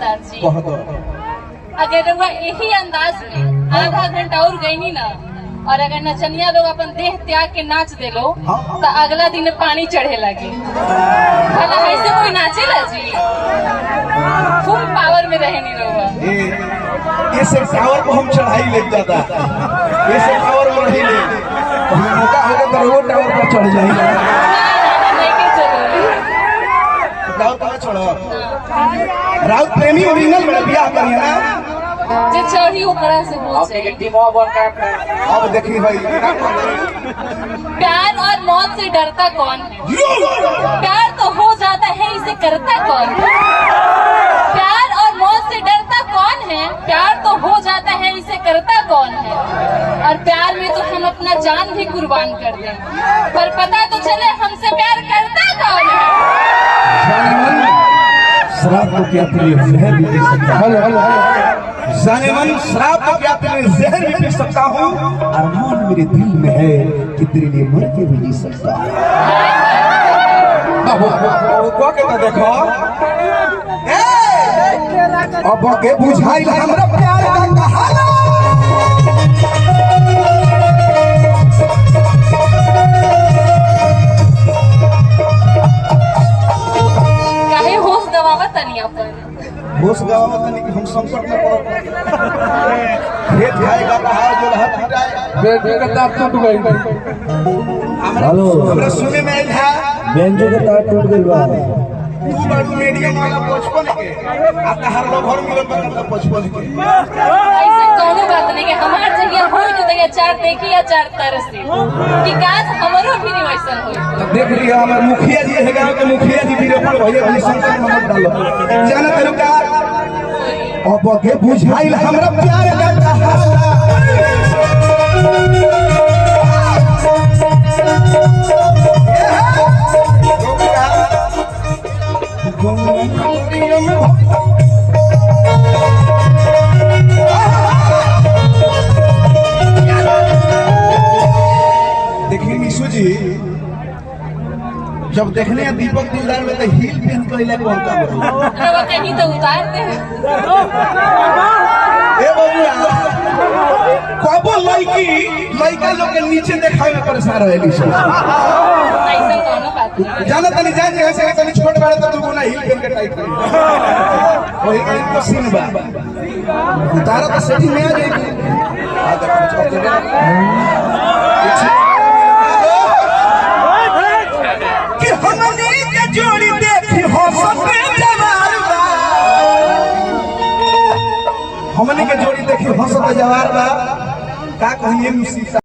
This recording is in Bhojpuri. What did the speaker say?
उस्ताद जी, अगर रउआ यही अंदाज में आधा घंटा और गई ना, और अगर नचनिया लोग अपन देह त्याग के नाच देलो तो अगला दिन पानी चढ़े लगे। भला ऐसे कोई नाचेला जी? फुल पावर में रहे नहीं रहुआ। ये सब टावर को हम चढ़ाई ले जाता, ये सब टावर में रही ले मौका होगा तो वो टावर पर चढ़ जाएगा। टावर पर चढ़ो राउत प्रेमी ओरिजिनल में बियाह करिए ना जे चढ़ी ओकरा से पूछे। अब देखिए भाई, प्यार और मौत से डरता कौन है? प्यार तो हो जाता है, इसे करता कौन है? प्यार और मौत से डरता कौन है? प्यार तो हो जाता है, इसे करता कौन है? और प्यार में तो हम अपना जान भी कुर्बान कर दें, पर पता तो चले हमसे प्यार करता कौन है? शराब को क्या तेरे जहर भी पी सकता हूँ, जानेमन शराब को क्या तेरे जहर भी पी सकता हूँ, अरमान मेरे दिल में है कि तेरे लिए मर के भी जी सकता हूँ। कहता देखो अब के बुझाइल हमरा प्यार का कहानी। काहे होश गवावा तनिया पर? होश गवावा तनी कि हम संकट में पड़ल, खेत खाएगा कहा जो रहत पिटाएगा, बेटे का तार टूट गई। हमरा सुने में आइल है बेंजो का तार टूट गई बा। तू बड़ू मीडियम वाला 55 के आता हर लोग घर मिलल बा 55 के। ऐसे कोनो बात नहीं कि हमार जगह हो जो तक चार देखी या चार तरसी कि काज हमरो भी नहीं वैसन होई। देख लिया हमार मुखिया जी है गांव के मुखिया जी वीरपुर भैया भाई संकट में मत डालो। जाना तेरे का अब के बुझाइल हमरा प्यार का कहानी। देखिए निशु जी, जब देखने हैं दीपक दिलदार में तो हील पहन कर ले कौन का बोल रवा कहीं तो उतार दे। ए बबुआ कबो लड़का लोग के नीचे देखावे में परेशान रहेली सब। ऐसे कोनो बात नहीं। जाना तनी जान जगह से तनी छोट बड़े तो तू ना हील पहन के टाइट कर वही तो सीन बा तारा तो सही में आ जाएगी। आ देखो चल कि हमनी के जोड़ी देखी हो सबे जवार बा, हमनी के जोड़ी देखी हो सबे जवार बा का कहिए मुसीबत।